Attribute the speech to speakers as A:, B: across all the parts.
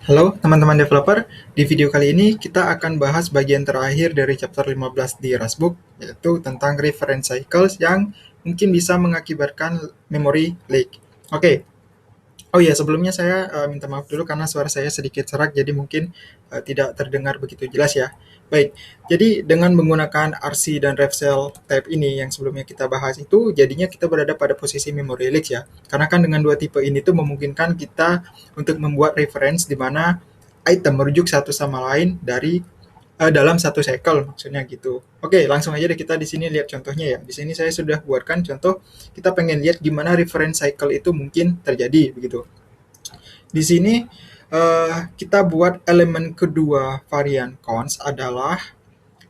A: Halo teman-teman developer, di video kali ini kita akan bahas bagian terakhir dari chapter 15 di Rustbook, yaitu tentang reference cycles yang mungkin bisa mengakibatkan memory leak. Oke, oh iya, sebelumnya saya minta maaf dulu karena suara saya sedikit serak, jadi mungkin tidak terdengar begitu jelas ya. Baik, jadi dengan menggunakan RC dan RefCell type ini yang sebelumnya kita bahas itu, jadinya kita berada pada posisi memory leak ya. Karena kan dengan dua tipe ini tuh memungkinkan kita untuk membuat reference di mana item merujuk satu sama lain dari dalam satu cycle maksudnya gitu. Oke, langsung aja deh kita di sini lihat contohnya ya. Di sini saya sudah buatkan contoh kita pengen lihat gimana reference cycle itu mungkin terjadi begitu. Di sini kita buat elemen kedua varian cons adalah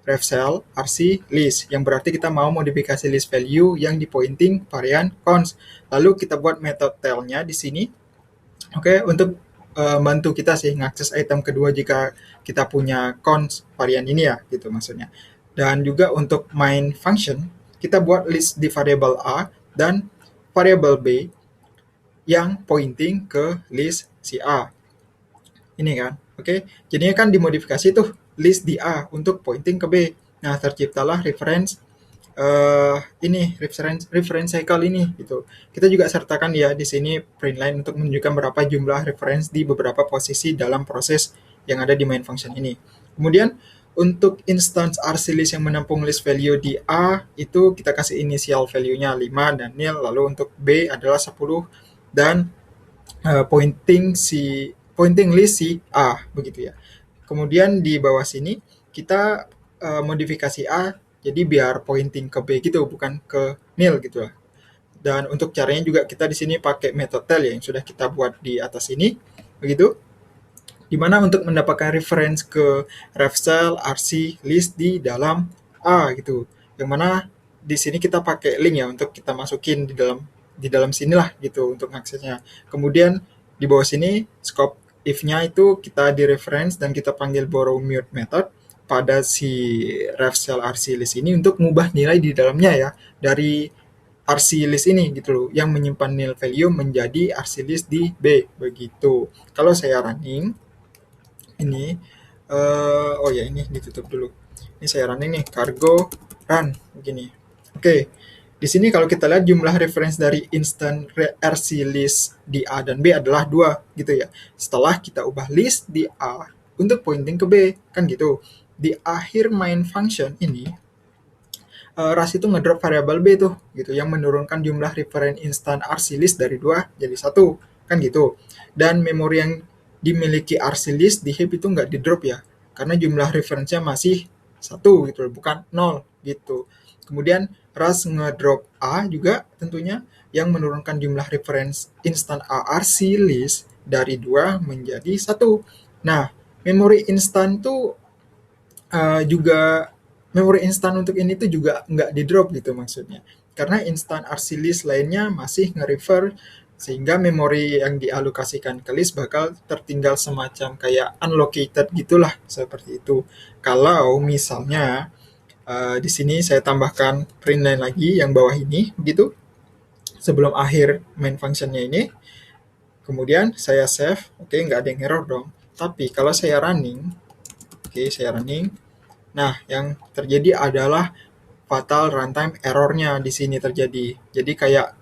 A: refcell RC list yang berarti kita mau modifikasi list value yang di pointing varian cons. Lalu kita buat method tail-nya di sini. Oke, untuk bantu kita sih ngakses item kedua jika kita punya cons varian ini ya, gitu maksudnya. Dan juga untuk main function, kita buat list di variable A dan variable B yang pointing ke list si A. Ini kan, oke. Jadinya kan dimodifikasi tuh list di A untuk pointing ke B. Nah, terciptalah reference ini reference cycle ini gitu. Kita juga sertakan ya di sini print line untuk menunjukkan berapa jumlah reference di beberapa posisi dalam proses yang ada di main function ini. Kemudian untuk instance RC list yang menampung list value di A itu kita kasih initial value-nya 5 dan nil, lalu untuk B adalah 10 dan pointing list si A begitu ya. Kemudian di bawah sini kita modifikasi A jadi biar pointing ke B gitu bukan ke nil gitu lah. Dan untuk caranya juga kita di sini pakai method tail ya yang sudah kita buat di atas ini begitu. Dimana untuk mendapatkan reference ke refcell RC list di dalam A gitu. Yang mana di sini kita pakai link ya untuk kita masukin di dalam sinilah gitu untuk aksesnya. Kemudian di bawah sini scope if-nya itu kita di reference dan kita panggil borrow mute method pada si refcell RC list ini untuk mengubah nilai di dalamnya ya dari RC list ini gitu loh yang menyimpan nil value menjadi RC list di B begitu. Kalau saya running ini oh ya ini ditutup dulu. Ini saya running nih cargo run begini. Oke. Di sini kalau kita lihat jumlah reference dari instant RC list di A dan B adalah 2 gitu ya. Setelah kita ubah list di A untuk pointing ke B kan gitu. Di akhir main function ini RAS itu ngedrop variabel B tuh gitu yang menurunkan jumlah reference instant RC list dari 2 jadi 1 kan gitu. Dan memori yang dimiliki RC list di heap itu nggak di drop ya karena jumlah reference-nya masih 1 gitu bukan 0 gitu. Kemudian RAS ngedrop A juga tentunya yang menurunkan jumlah reference instant RC list dari 2 menjadi 1. Nah, memori instan tuh juga memori instan untuk ini tuh juga nggak di drop gitu maksudnya. Karena instan RC list lainnya masih nge-refer sehingga memori yang dialokasikan ke list bakal tertinggal semacam kayak unlocated gitulah seperti itu. Kalau misalnya di sini saya tambahkan print line lagi yang bawah ini begitu sebelum akhir main functionnya ini. Kemudian saya save, oke nggak ada yang error dong. Tapi kalau saya running, oke saya running, nah, yang terjadi adalah fatal runtime error-nya di sini terjadi. Jadi kayak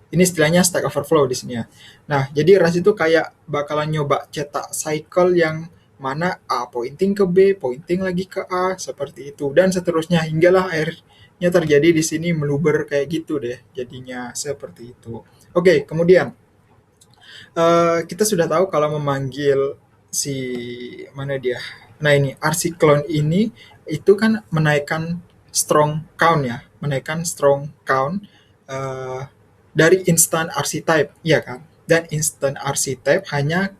A: ini istilahnya stack overflow di sini ya. Nah, jadi RAS itu kayak bakalan nyoba cetak cycle yang mana A pointing ke B, pointing lagi ke A, seperti itu dan seterusnya hinggalah akhirnya terjadi di sini meluber kayak gitu deh. Jadinya seperti itu. Oke, kemudian kita sudah tahu kalau memanggil si mana dia. Nah ini RC clone ini itu kan menaikkan strong count ya, menaikkan strong count eh, dari instant RC type, ya kan? Dan instant RC type hanya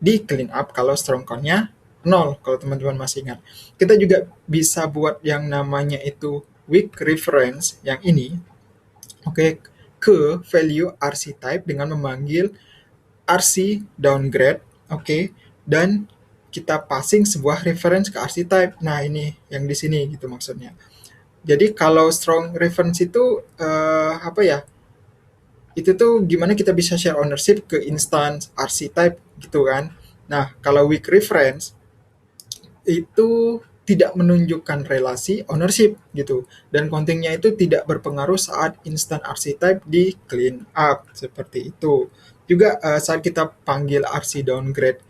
A: di clean up kalau strong count-nya 0 kalau teman-teman masih ingat. Kita juga bisa buat yang namanya itu weak reference yang ini, oke, ke value RC type dengan memanggil RC downgrade, oke, dan kita passing sebuah reference ke RC type. Nah, ini yang di sini gitu maksudnya. Jadi kalau strong reference itu apa ya? Itu tuh gimana kita bisa share ownership ke instance RC type gitu kan. Nah, kalau weak reference itu tidak menunjukkan relasi ownership gitu, dan countingnya itu tidak berpengaruh saat instant RC type di clean up seperti itu. Juga saat kita panggil RC downgrade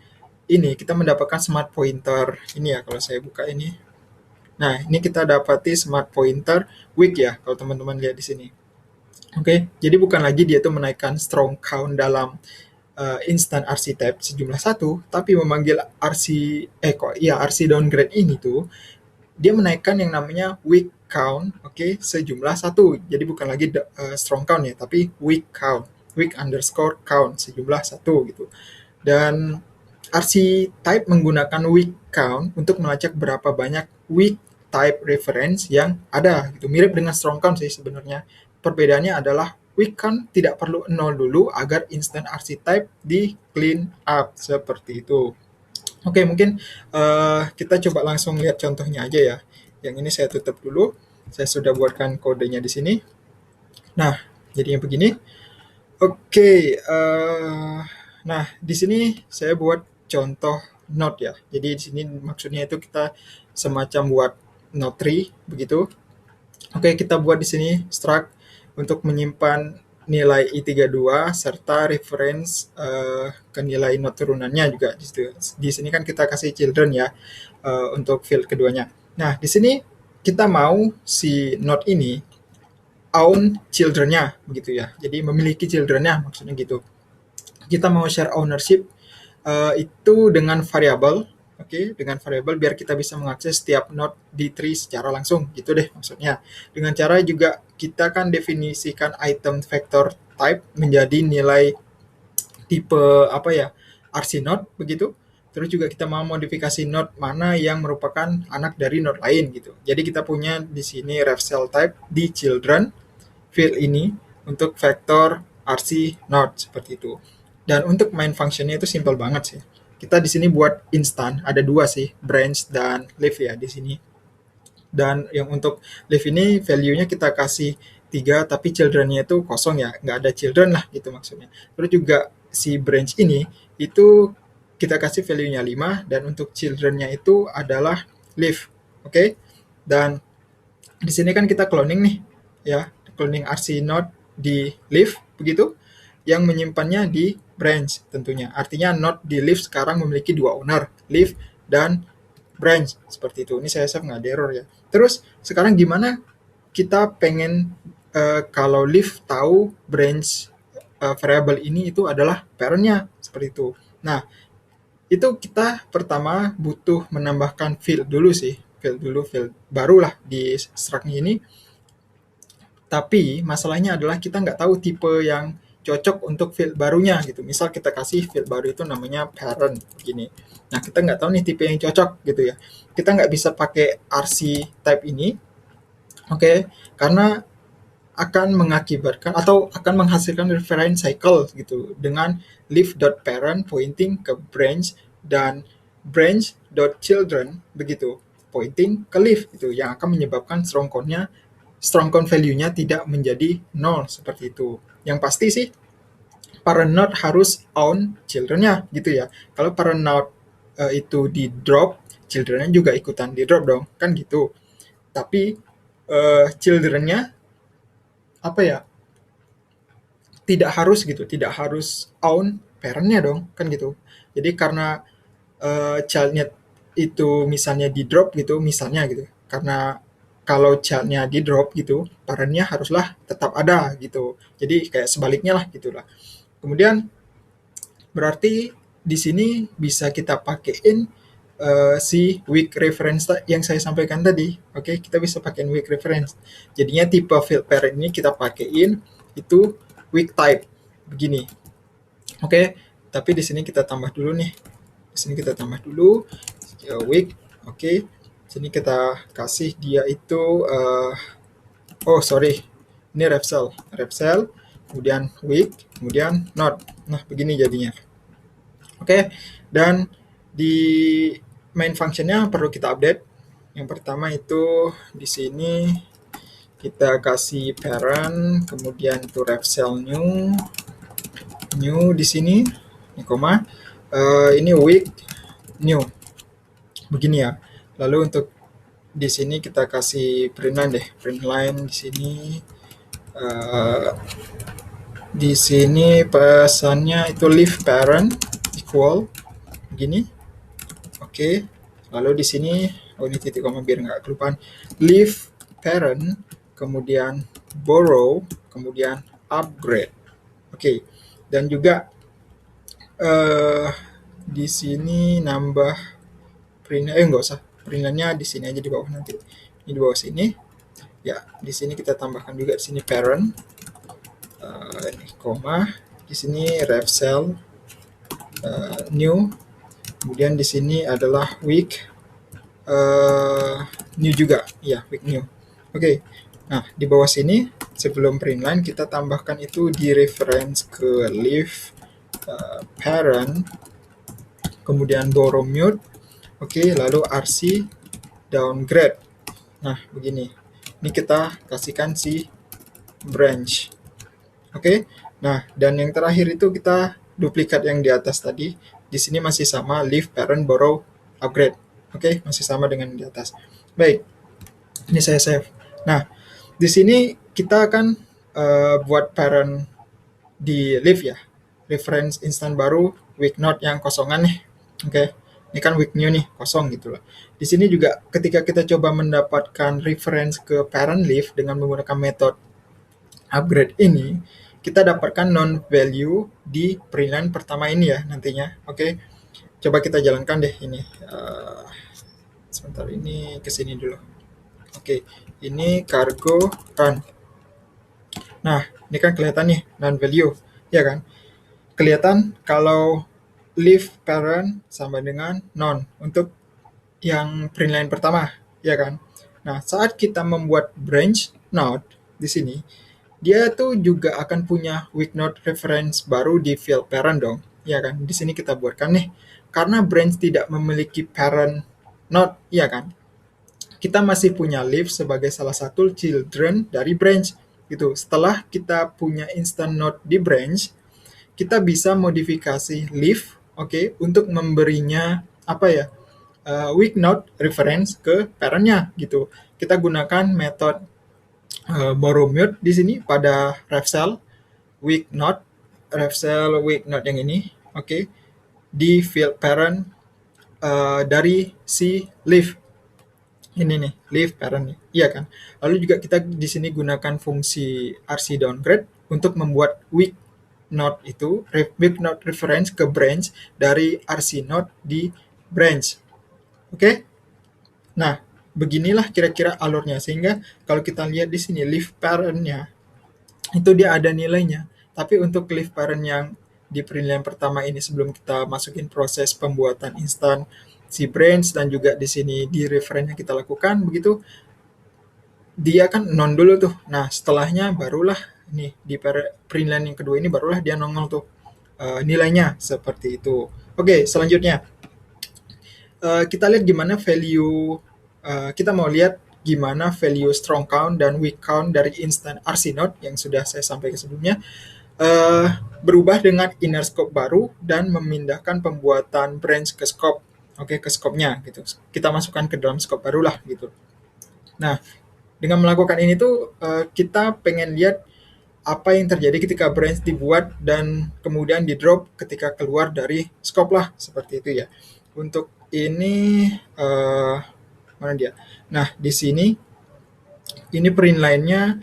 A: ini kita mendapatkan smart pointer ini ya, kalau saya buka ini. Nah, ini kita dapati smart pointer weak ya kalau teman-teman lihat di sini. Oke, jadi bukan lagi dia tuh menaikkan strong count dalam instant RC type sejumlah 1, tapi memanggil RC downgrade ini tuh dia menaikkan yang namanya weak count, oke, sejumlah 1. Jadi bukan lagi strong count ya, tapi weak count, weak underscore count sejumlah 1 gitu. Dan RC type menggunakan weak count untuk melacak berapa banyak weak type reference yang ada gitu. Mirip dengan strong count sih sebenarnya. Perbedaannya adalah weak count tidak perlu 0 dulu agar instant RC type di clean up seperti itu. Oke, mungkin kita coba langsung lihat contohnya aja ya. Yang ini saya tutup dulu. Saya sudah buatkan kodenya di sini. Nah, jadinya begini. Oke, nah di sini saya buat contoh node ya. Jadi di sini maksudnya itu kita semacam buat node tree begitu. Oke, kita buat di sini struct untuk menyimpan nilai i32 serta reference ke nilai node turunannya juga di situ. Di sini kan kita kasih children ya untuk field keduanya. Nah, di sini kita mau si node ini own children-nya begitu ya. Jadi memiliki children-nya maksudnya gitu. Kita mau share ownership itu dengan variabel, oke, dengan variabel biar kita bisa mengakses setiap node di tree secara langsung, gitu deh maksudnya. Dengan cara juga kita kan definisikan item vector type menjadi nilai tipe apa ya, RC node begitu. Terus juga kita mau modifikasi node mana yang merupakan anak dari node lain gitu. Jadi kita punya di sini ref cell type di children field ini untuk vektor RC node seperti itu. Dan untuk main functionnya itu simple banget sih. Kita di sini buat instan, ada 2 sih, branch dan leaf ya di sini. Dan yang untuk leaf ini value-nya kita kasih 3, tapi children-nya itu kosong ya, nggak ada children lah gitu maksudnya. Terus juga si branch ini itu kita kasih value-nya 5, dan untuk children-nya itu adalah leaf, oke? Dan di sini kan kita cloning nih, ya, cloning RC node di leaf begitu, yang menyimpannya di branch tentunya. Artinya node di leaf sekarang memiliki 2 owner, leaf dan branch seperti itu. Ini saya save nggak ada error ya. Terus sekarang gimana kita pengen kalau leaf tahu branch variable ini itu adalah parent-nya seperti itu. Nah, itu kita pertama butuh menambahkan field dulu sih, field barulah di struct-nya ini. Tapi masalahnya adalah kita nggak tahu tipe yang cocok untuk field barunya gitu. Misal kita kasih field baru itu namanya parent begini. Nah, kita nggak tahu nih tipe yang cocok gitu ya. Kita nggak bisa pakai RC type ini, oke, karena akan mengakibatkan atau akan menghasilkan reference cycle gitu dengan leaf.parent pointing ke branch dan branch.children begitu pointing ke leaf gitu, yang akan menyebabkan strong count value-nya tidak menjadi 0 seperti itu. Yang pasti sih parent node harus own children-nya gitu ya. Kalau parent node itu di drop, children-nya juga ikutan di drop dong, kan gitu. Tapi children-nya apa ya, tidak harus gitu, tidak harus own parent-nya dong, kan gitu. Jadi karena child-nya itu misalnya di drop gitu, misalnya gitu, karena kalau child-nya di drop gitu, parent-nya haruslah tetap ada gitu. Jadi kayak sebaliknya lah gitulah. Kemudian berarti di sini bisa kita pakein si weak reference yang saya sampaikan tadi. Oke, kita bisa pakein weak reference. Jadinya tipe field parent ini kita pakein itu weak type begini. Oke, tapi di sini kita tambah dulu nih. Di sini kita tambah dulu weak. Oke, sini kita kasih dia itu ini ref cell, kemudian weak, kemudian not. Nah, begini jadinya. Oke, dan di main functionnya perlu kita update. Yang pertama itu di sini kita kasih parent, kemudian itu ref cell new di sini, ini koma, Ini week new begini ya. Lalu untuk di sini kita kasih print line deh, print line di sini. eh, di sini pesannya itu leave parent equal begini. Oke. Lalu di sini ini titik koma biar nggak kelupaan. Leave parent, kemudian borrow, kemudian upgrade. Oke. Dan juga di sini nambah print nggak usah. Print-nya di sini aja di bawah nanti. Ini di bawah sini. Ya, di sini kita tambahkan juga di sini parent, ini koma, di sini ref cell, new, kemudian di sini adalah week, new juga, ya week new. Oke, nah di bawah sini sebelum print line kita tambahkan itu di reference ke leave, parent, kemudian borrow mute, oke, lalu RC downgrade. Nah begini, ini kita kasihkan si branch. Oke. Nah, dan yang terakhir itu kita duplikat yang di atas tadi. Di sini masih sama leave parent borrow upgrade. Oke, masih sama dengan di atas. Baik. Ini saya save. Nah, di sini kita akan buat parent di leave ya. Reference instan baru week note yang kosongan nih. Oke. Ini kan week new nih, kosong gitu loh. Di sini juga ketika kita coba mendapatkan reference ke parent leave dengan menggunakan metode upgrade ini, kita dapatkan non value di print line pertama ini ya nantinya. Oke, coba kita jalankan deh ini. Sebentar, ini ke sini dulu. Oke, ini cargo run. Nah, ini kan kelihatan nih non value, ya kan? Kelihatan kalau leave parent sama dengan non untuk yang print line pertama, ya kan? Nah, saat kita membuat branch node di sini, dia tuh juga akan punya week node reference baru di field parent dong, ya kan? Di sini kita buatkan nih, karena branch tidak memiliki parent node, ya kan? Kita masih punya leaf sebagai salah satu children dari branch, gitu. Setelah kita punya instant node di branch, kita bisa modifikasi leaf, oke, untuk memberinya apa ya? Week node reference ke parentnya, gitu. Kita gunakan metode borrow mute di sini pada ref cell week node yang ini, oke, di field parent dari si leaf ini nih, leaf parent nih, iya kan. Lalu juga kita di sini gunakan fungsi RC downgrade untuk membuat week node itu week node reference ke branch dari RC node di branch, oke. Nah, beginilah kira-kira alurnya, sehingga kalau kita lihat di sini leaf parent-nya itu dia ada nilainya. Tapi untuk leaf parent yang di print line pertama ini, sebelum kita masukin proses pembuatan instan si branch dan juga di sini di reference yang kita lakukan begitu, dia kan non dulu tuh. Nah, setelahnya barulah nih di print line yang kedua ini barulah dia nongol tuh nilainya seperti itu. Oke, selanjutnya kita lihat gimana value, kita mau lihat gimana value strong count dan weak count dari instant RC node yang sudah saya sampaikan sebelumnya berubah dengan inner scope baru dan memindahkan pembuatan branch ke scope, oke, ke scope-nya gitu. Kita masukkan ke dalam scope barulah gitu. Nah, dengan melakukan ini tuh kita pengen lihat apa yang terjadi ketika branch dibuat dan kemudian di drop ketika keluar dari scope lah, seperti itu ya. Untuk ini mana dia? Nah, di sini ini print line-nya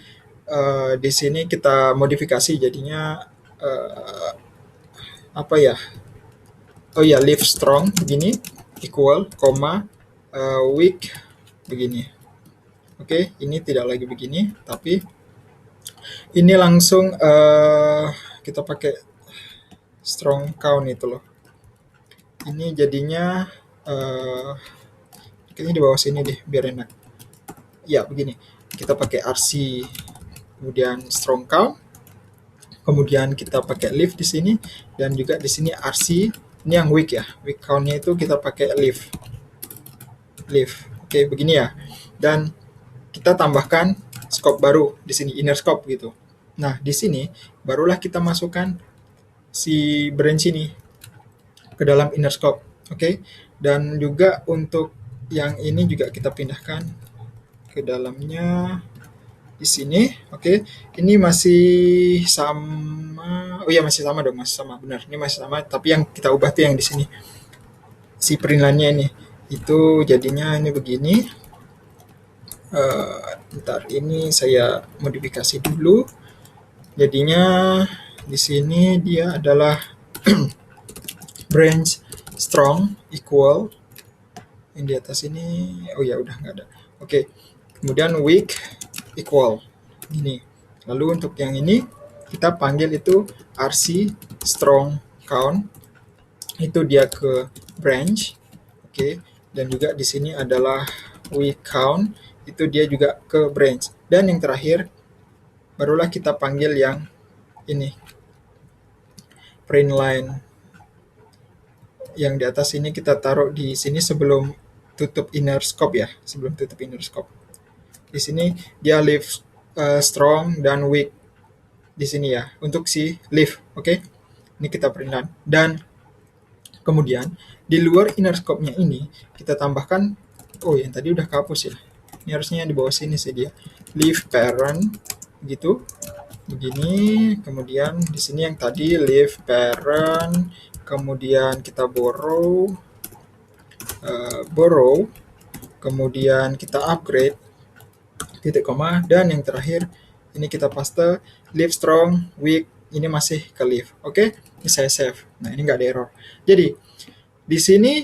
A: di sini kita modifikasi jadinya apa ya? Oh ya, leave strong begini equal, koma weak begini. Oke, ini tidak lagi begini, tapi ini langsung kita pakai strong count itu loh. Ini jadinya kayaknya di bawah sini deh biar enak. Ya, begini. Kita pakai RC, kemudian strong count, kemudian kita pakai leave di sini, dan juga di sini RC. Ini yang weak ya. Weak count-nya itu kita pakai leave. Oke, begini ya. Dan kita tambahkan scope baru di sini, inner scope gitu. Nah, di sini barulah kita masukkan si branch ini. ke dalam inner scope. Oke. Dan juga untuk yang ini juga kita pindahkan ke dalamnya di sini. Oke. Ini masih sama. Oh iya, masih sama dong, masih sama. Benar. Ini masih sama, tapi yang kita ubah tuh yang di sini. Si perinlannya ini. Itu jadinya ini begini. Ntar ini saya modifikasi dulu. Jadinya di sini dia adalah branch strong equal, yang di atas ini oh ya udah nggak ada. Oke. Kemudian weak equal gini. Lalu untuk yang ini kita panggil itu RC strong count, itu dia ke branch. Oke. Dan juga di sini adalah weak count, itu dia juga ke branch. Dan yang terakhir barulah kita panggil yang ini, print line. Yang di atas ini kita taruh di sini sebelum tutup inner scope ya, sebelum tutup inner scope. Di sini dia leave strong dan weak di sini ya, untuk si leave. Oke. Ini kita print line. Dan kemudian di luar inner scope-nya ini kita tambahkan, oh yang tadi udah kehapus ya. Ini harusnya di bawah sini sih dia. Leave parent gitu. Begini, kemudian di sini yang tadi leave parent, kemudian kita borrow, kemudian kita upgrade, titik koma, dan yang terakhir ini kita paste leave strong, weak, ini masih ke leave. Oke, ini saya save. Nah ini nggak ada error. Jadi di sini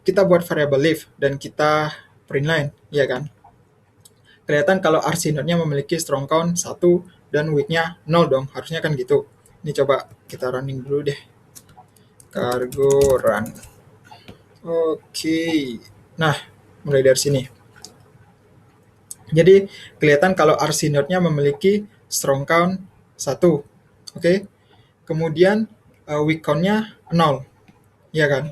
A: kita buat variable leave dan kita print line, ya kan? Kelihatan kalau RC node-nya memiliki strong count 1 dan weak-nya 0 dong, harusnya kan gitu. Ini coba kita running dulu deh. Cargo run. Oke. Nah, mulai dari sini. Jadi kelihatan kalau RC node-nya memiliki strong count 1. Oke. Kemudian weak count-nya 0. Ya kan?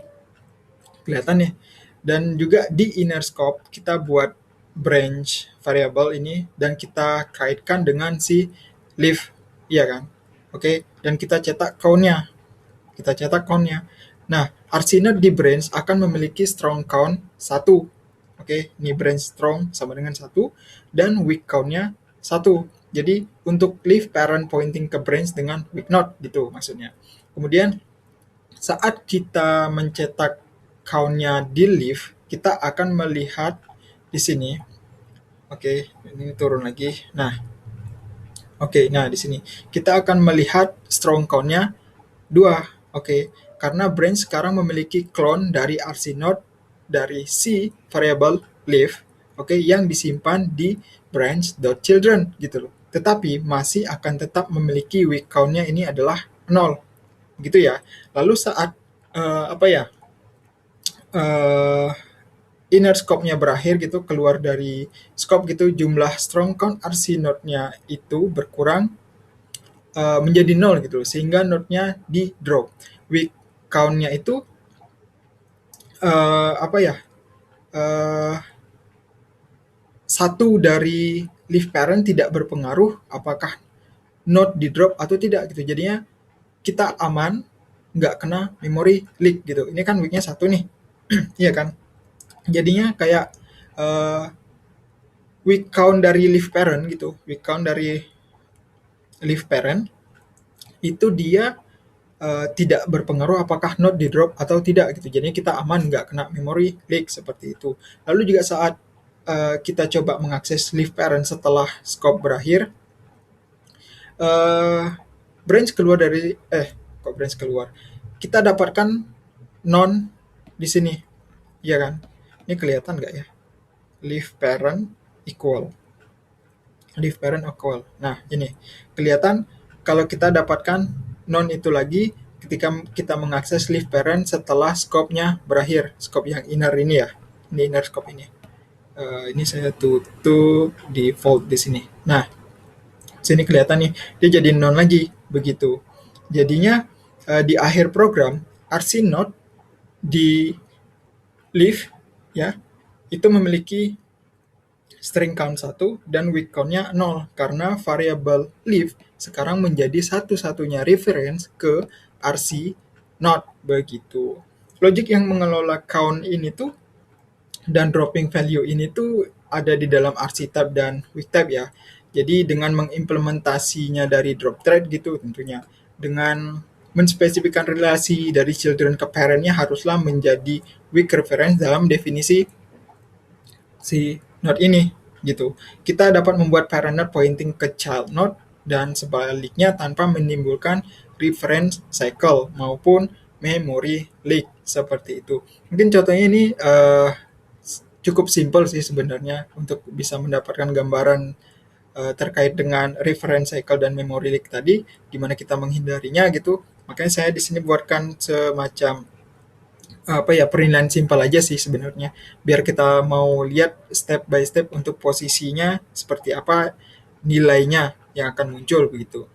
A: Kelihatan nih. Dan juga di inner scope kita buat branch variable ini dan kita kaitkan dengan si leave, iya kan? Oke, dan kita cetak count-nya. Nah, RC node di branch akan memiliki strong count 1. Oke, ini branch strong sama dengan 1 dan weak count-nya 1. Jadi untuk leave parent pointing ke branch dengan weak node gitu maksudnya. Kemudian saat kita mencetak count-nya di leave, kita akan melihat di sini. Oke, ini turun lagi. Nah, di sini kita akan melihat strong count-nya 2. Oke, karena branch sekarang memiliki clone dari RC node dari si variable leave, oke, yang disimpan di branch.children gitu loh. Tetapi masih akan tetap memiliki weak count-nya ini adalah 0. Gitu ya. Lalu saat inner scope-nya berakhir gitu, keluar dari scope gitu, jumlah strong count RC node-nya itu berkurang menjadi 0 gitu, sehingga node-nya di drop. Weak count-nya itu satu dari leave parent tidak berpengaruh apakah node di drop atau tidak gitu. Jadinya kita aman, nggak kena memory leak gitu. Ini kan weak-nya 1 nih. Iya kan? Jadinya kayak weak count dari leave parent gitu. Weak count dari leave parent itu dia tidak berpengaruh apakah node di drop atau tidak gitu. Jadi kita aman, nggak kena memory leak seperti itu. Lalu juga saat kita coba mengakses leave parent setelah scope berakhir, branch keluar dari branch keluar. Kita dapatkan non di sini, ya kan? Ini kelihatan nggak ya? Leave parent equal. Nah, ini kelihatan kalau kita dapatkan non itu lagi ketika kita mengakses leave parent setelah scope-nya berakhir, scope yang inner ini ya, ini inner scope ini. Ini saya tutup default di sini. Nah, sini kelihatan nih, dia jadi non lagi, begitu. Jadinya di akhir program, RC node di leave ya, itu memiliki string count 1 dan weak count-nya 0 karena variable leave sekarang menjadi satu-satunya reference ke RC node begitu. Logic yang mengelola count ini tuh dan dropping value ini tuh ada di dalam RC-type dan weak-type ya. Jadi dengan mengimplementasinya dari drop thread gitu tentunya, dengan menspesifikkan relasi dari children ke parent-nya haruslah menjadi weak reference dalam definisi si node ini gitu. Kita dapat membuat parent node pointing ke child node dan sebaliknya tanpa menimbulkan reference cycle maupun memory leak seperti itu. Mungkin contohnya ini cukup simpel sih sebenarnya untuk bisa mendapatkan gambaran terkait dengan reference cycle dan memory leak tadi, gimana kita menghindarinya gitu. Makanya saya di sini buatkan semacam apa ya, penilaian simpel aja sih sebenarnya, biar kita mau lihat step by step untuk posisinya seperti apa nilainya yang akan muncul begitu.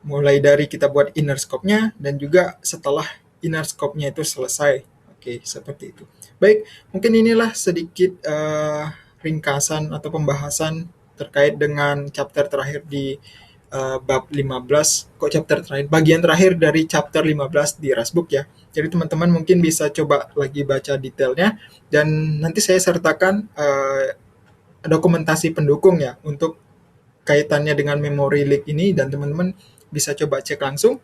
A: Mulai dari kita buat inner scope-nya dan juga setelah inner scope-nya itu selesai. Oke, seperti itu. Baik, mungkin inilah sedikit ringkasan atau pembahasan terkait dengan chapter terakhir di bab 15, kok chapter terakhir, bagian terakhir dari chapter 15 di Rasbook ya. Jadi teman-teman mungkin bisa coba lagi baca detailnya dan nanti saya sertakan dokumentasi pendukung ya untuk kaitannya dengan memory leak ini dan teman-teman bisa coba cek langsung.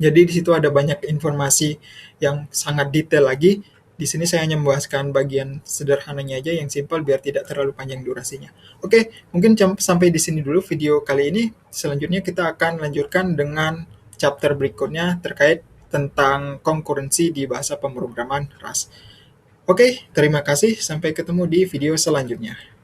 A: Jadi di situ ada banyak informasi yang sangat detail lagi. Di sini saya hanya membahaskan bagian sederhananya aja yang simpel biar tidak terlalu panjang durasinya. Oke, mungkin sampai di sini dulu video kali ini. Selanjutnya kita akan lanjutkan dengan chapter berikutnya terkait tentang konkurensi di bahasa pemrograman RAS. Oke, terima kasih. Sampai ketemu di video selanjutnya.